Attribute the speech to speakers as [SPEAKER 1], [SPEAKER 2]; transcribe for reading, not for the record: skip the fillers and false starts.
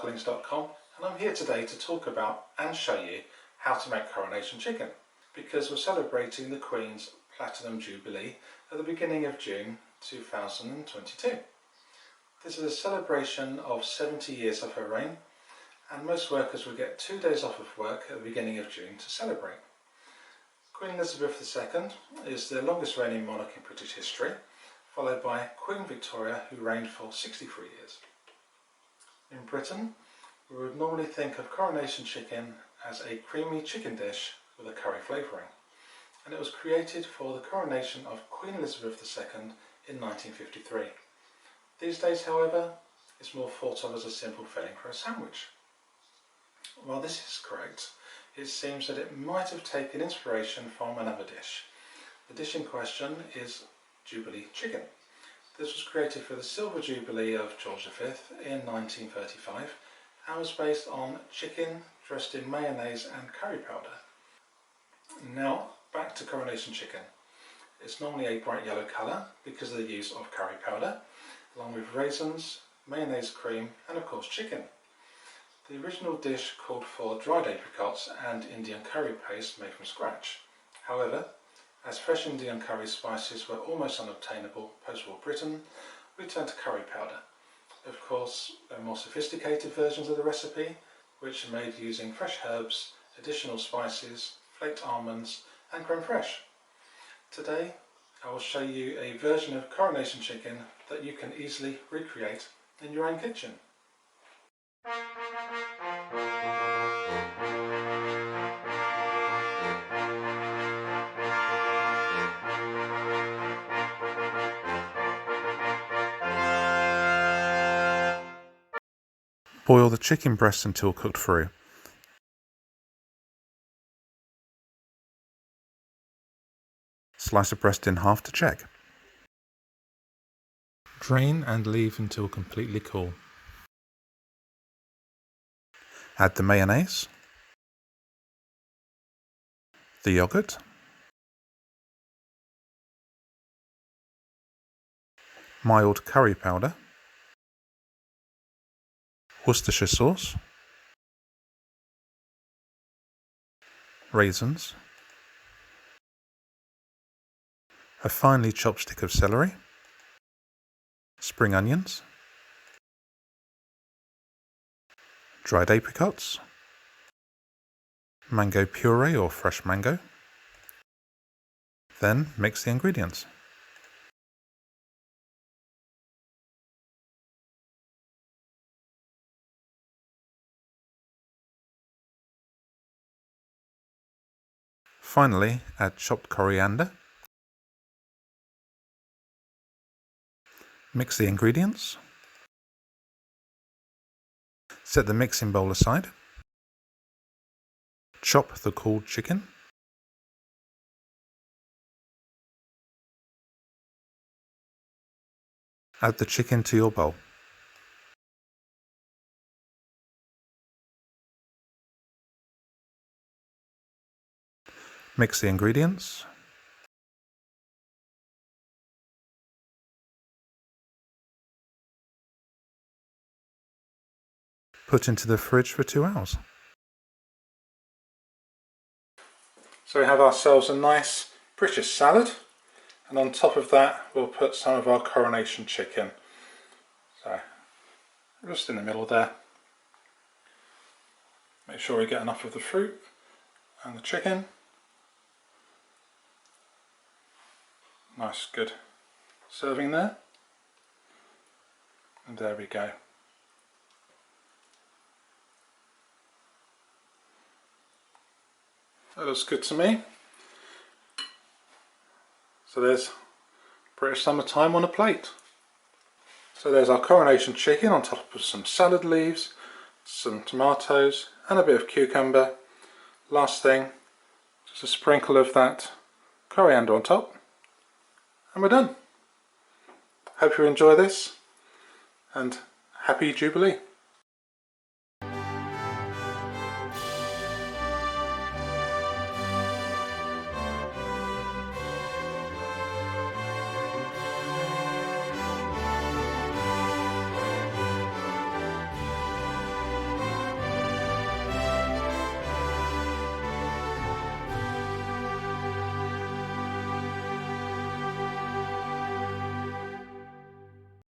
[SPEAKER 1] parkerlings.com, and I'm here today to talk about and show you how to make Coronation Chicken, because we're celebrating the Queen's Platinum Jubilee at the beginning of June 2022. This is a celebration of 70 years of her reign, and most workers will get 2 days off of work at the beginning of June to celebrate. Queen Elizabeth II is the longest reigning monarch in British history, followed by Queen Victoria, who reigned for 63 years. In Britain, we would normally think of Coronation Chicken as a creamy chicken dish with a curry flavouring, and it was created for the coronation of Queen Elizabeth II in 1953. These days, however, it's more thought of as a simple filling for a sandwich. While this is correct, it seems that it might have taken inspiration from another dish. The dish in question is Jubilee Chicken. This was created for the Silver Jubilee of George V in 1935 and was based on chicken dressed in mayonnaise and curry powder. Now back to Coronation Chicken. It's normally a bright yellow colour because of the use of curry powder, along with raisins, mayonnaise cream and of course chicken. The original dish called for dried apricots and Indian curry paste made from scratch. However, as fresh Indian curry spices were almost unobtainable post-war Britain, we turned to curry powder. Of course, there are more sophisticated versions of the recipe, which are made using fresh herbs, additional spices, flaked almonds and creme fraiche. Today, I will show you a version of Coronation Chicken that you can easily recreate in your own kitchen.
[SPEAKER 2] Boil the chicken breast until cooked through. Slice the breast in half to check. Drain and leave until completely cool. Add the mayonnaise, the yogurt, mild curry powder, Worcestershire sauce, raisins, a finely chopped stick of celery, spring onions, dried apricots, mango puree or fresh mango. Then mix the ingredients. Finally, add chopped coriander. Mix the ingredients. Set the mixing bowl aside. Chop the cooled chicken. Add the chicken to your bowl. Mix the ingredients. Put into the fridge for 2 hours.
[SPEAKER 1] So we have ourselves a nice British salad, and on top of that we'll put some of our Coronation Chicken. So just in the middle there. Make sure we get enough of the fruit and the chicken. Nice good serving there, and there we go. That looks good to me. So there's British summertime on a plate. So there's our Coronation Chicken on top of some salad leaves, some tomatoes and a bit of cucumber. Last thing, just a sprinkle of that coriander on top, and we're done. Hope you enjoy this, and happy Jubilee.